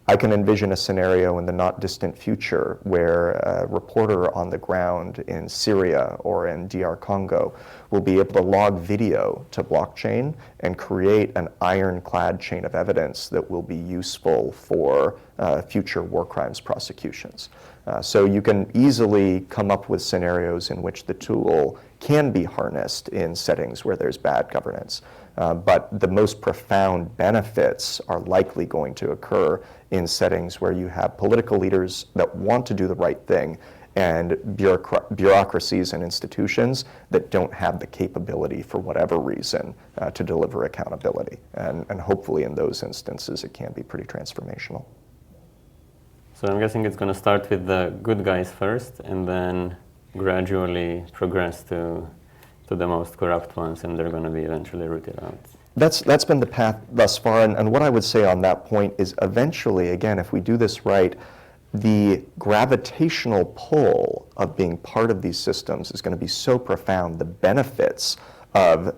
I can envision a scenario in the not distant future where a reporter on the ground in Syria or in DR Congo will be able to log video to blockchain and create an ironclad chain of evidence that will be useful for future war crimes prosecutions. So you can easily come up with scenarios in which the tool can be harnessed in settings where there's bad governance. But the most profound benefits are likely going to occur in settings where you have political leaders that want to do the right thing and bureaucracies and institutions that don't have the capability for whatever reason to deliver accountability. And hopefully in those instances it can be pretty transformational. So I'm guessing it's going to start with the good guys first and then gradually progress to the most corrupt ones, and they're going to be eventually rooted out. That's been the path thus far, and what I would say on that point is eventually, again, if we do this right, the gravitational pull of being part of these systems is going to be so profound, the benefits of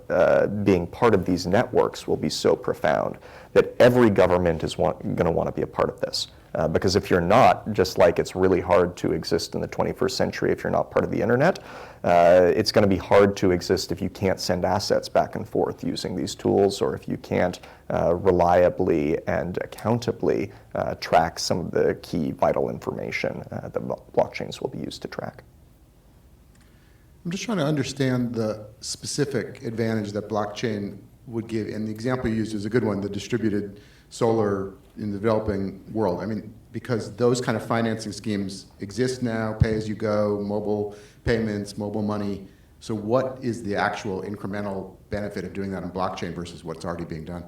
being part of these networks will be so profound that every government is going to want to be a part of this. Because if you're not, just like it's really hard to exist in the 21st century if you're not part of the internet, it's going to be hard to exist if you can't send assets back and forth using these tools, or if you can't reliably and accountably track some of the key vital information that blockchains will be used to track. I'm just trying to understand the specific advantage that blockchain would give, and the example you used is a good one, the distributed solar in the developing world. I mean, because those kind of financing schemes exist now, pay-as-you-go, mobile payments, mobile money. So what is the actual incremental benefit of doing that on blockchain versus what's already being done?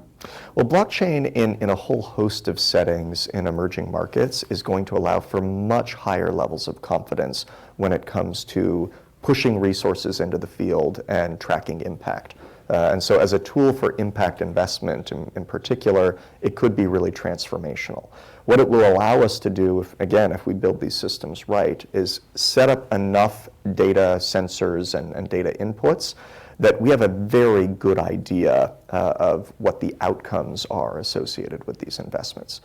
Well, blockchain in a whole host of settings in emerging markets is going to allow for much higher levels of confidence when it comes to pushing resources into the field and tracking impact. And so as a tool for impact investment in particular, it could be really transformational. What it will allow us to do, if we build these systems right, is set up enough data sensors and data inputs that we have a very good idea of what the outcomes are associated with these investments.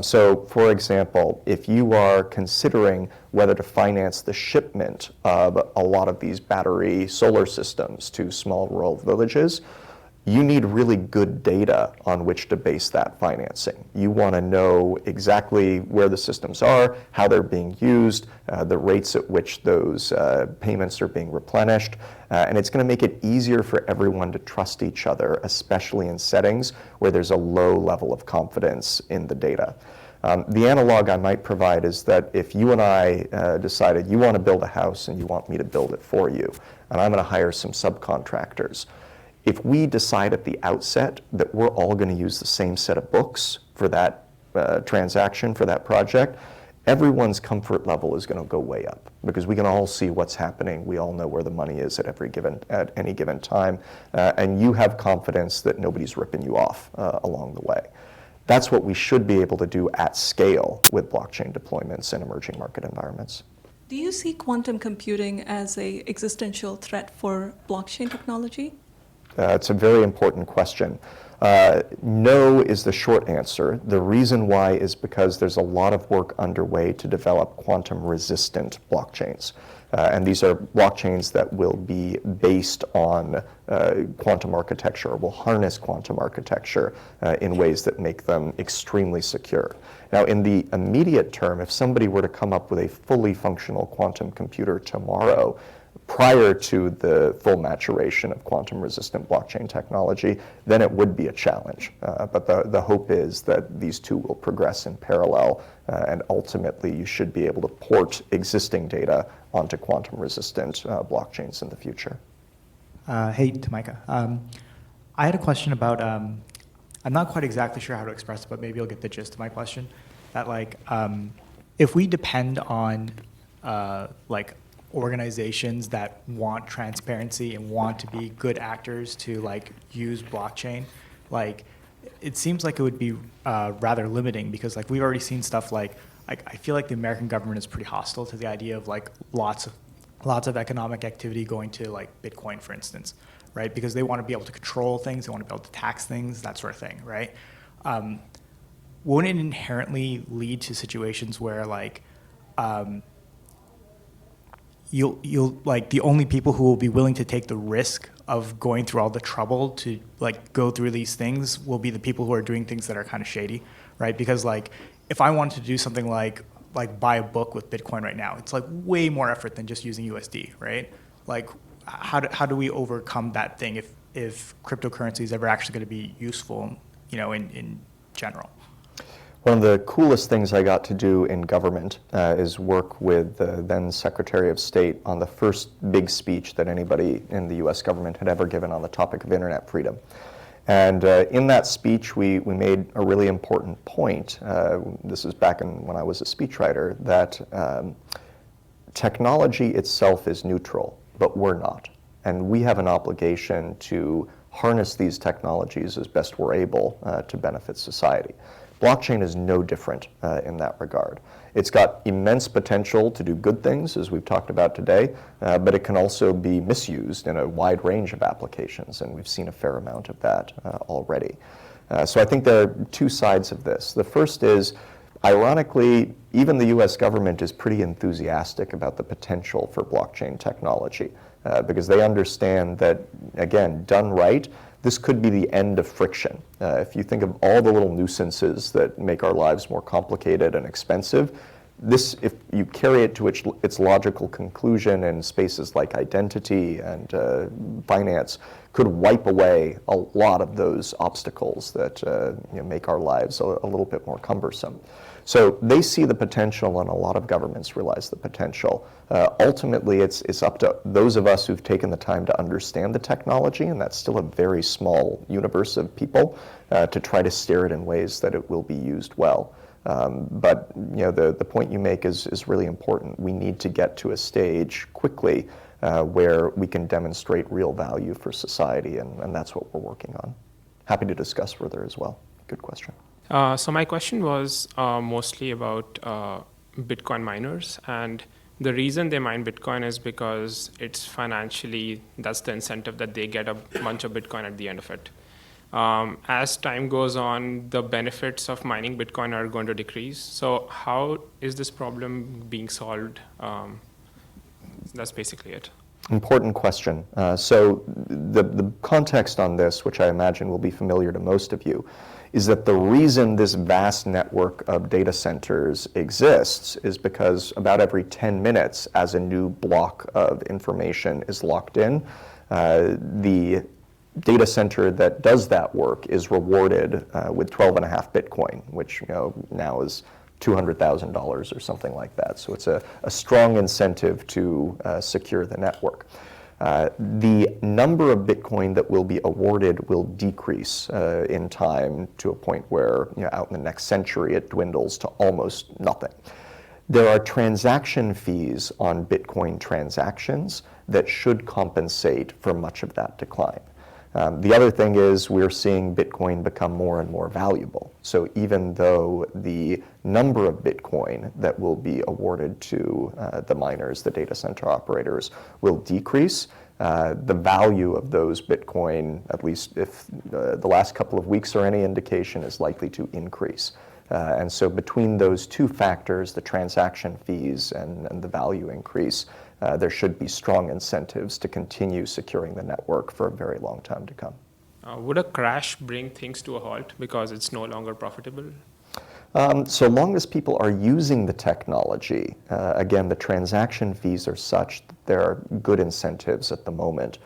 So, for example, if you are considering whether to finance the shipment of a lot of these battery solar systems to small rural villages, you need really good data on which to base that financing. You want to know exactly where the systems are, how they're being used, the rates at which those payments are being replenished, and it's going to make it easier for everyone to trust each other, especially in settings where there's a low level of confidence in the data. The analog I might provide is that if you and I decided you want to build a house and you want me to build it for you, and I'm going to hire some subcontractors, if we decide at the outset that we're all going to use the same set of books for that transaction, for that project, everyone's comfort level is going to go way up because we can all see what's happening. We all know where the money is at any given time, and you have confidence that nobody's ripping you off along the way. That's what we should be able to do at scale with blockchain deployments in emerging market environments. Do you see quantum computing as an existential threat for blockchain technology? It's a very important question. No is the short answer. The reason why is because there's a lot of work underway to develop quantum-resistant blockchains. And these are blockchains that will be based on quantum architecture, or will harness quantum architecture in ways that make them extremely secure. Now, in the immediate term, if somebody were to come up with a fully functional quantum computer tomorrow, prior to the full maturation of quantum-resistant blockchain technology, then it would be a challenge. But the hope is that these two will progress in parallel, and ultimately you should be able to port existing data onto quantum-resistant blockchains in the future. Hey, Tomicah. I had a question about, I'm not quite exactly sure how to express it, but maybe you'll get the gist of my question. That if we depend on organizations that want transparency and want to be good actors to use blockchain, it seems like it would be rather limiting, because we've already seen stuff I feel like the American government is pretty hostile to the idea of lots of economic activity going to Bitcoin, for instance, right? Because they want to be able to control things, they want to be able to tax things, that sort of thing, right? Won't it inherently lead to situations where you'll the only people who will be willing to take the risk of going through all the trouble to go through these things will be the people who are doing things that are kind of shady, right? Because if I wanted to do something like buy a book with Bitcoin right now, it's way more effort than just using USD, right? How do we overcome that thing if cryptocurrency is ever actually going to be useful, in general? One of the coolest things I got to do in government is work with the then Secretary of State on the first big speech that anybody in the US government had ever given on the topic of internet freedom. And in that speech, we made a really important point. This is back when I was a speechwriter, that technology itself is neutral, but we're not. And we have an obligation to harness these technologies as best we're able to benefit society. Blockchain is no different in that regard. It's got immense potential to do good things, as we've talked about today, but it can also be misused in a wide range of applications, and we've seen a fair amount of that already. So I think there are two sides of this. The first is, ironically, even the US government is pretty enthusiastic about the potential for blockchain technology, because they understand that, again, done right, this could be the end of friction. If you think of all the little nuisances that make our lives more complicated and expensive, this, if you carry it to its logical conclusion in spaces like identity and finance, could wipe away a lot of those obstacles that make our lives a little bit more cumbersome. So they see the potential, and a lot of governments realize the potential. Ultimately, it's up to those of us who've taken the time to understand the technology, and that's still a very small universe of people, to try to steer it in ways that it will be used well. But the point you make is really important. We need to get to a stage quickly where we can demonstrate real value for society, and that's what we're working on. Happy to discuss further as well. Good question. So my question was mostly about Bitcoin miners, and the reason they mine Bitcoin is because it's financially, that's the incentive, that they get a bunch of Bitcoin at the end of it. As time goes on, the benefits of mining Bitcoin are going to decrease. So how is this problem being solved? That's basically it. Important question. So the context on this, which I imagine will be familiar to most of you, is that the reason this vast network of data centers exists is because about every 10 minutes, as a new block of information is locked in, the data center that does that work is rewarded with 12.5 Bitcoin, which now is $200,000 or something like that. So it's a strong incentive to secure the network. The number of Bitcoin that will be awarded will decrease in time to a point where, out in the next century, it dwindles to almost nothing. There are transaction fees on Bitcoin transactions that should compensate for much of that decline. The other thing is we're seeing Bitcoin become more and more valuable. So even though the number of Bitcoin that will be awarded to the miners, the data center operators, will decrease, the value of those Bitcoin, at least if the last couple of weeks are any indication, is likely to increase. And so between those two factors, the transaction fees and the value increase, there should be strong incentives to continue securing the network for a very long time to come. Would a crash bring things to a halt because it's no longer profitable? So long as people are using the technology, again, the transaction fees are such that there are good incentives at the moment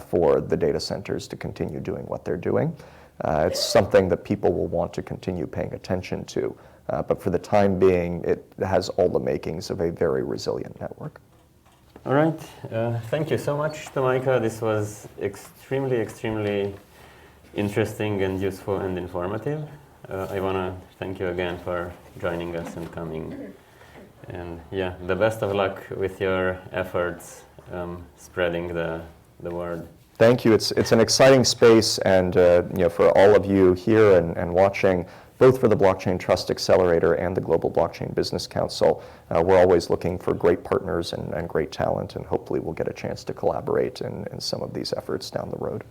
for the data centers to continue doing what they're doing. It's something that people will want to continue paying attention to. But for the time being, it has all the makings of a very resilient network. All right. Thank you so much, Tomicah. This was extremely interesting and useful and informative. I want to thank you again for joining us and coming. And yeah, the best of luck with your efforts spreading the word. Thank you. It's an exciting space, and for all of you here and watching, both for the Blockchain Trust Accelerator and the Global Blockchain Business Council, we're always looking for great partners and great talent, and hopefully we'll get a chance to collaborate in some of these efforts down the road.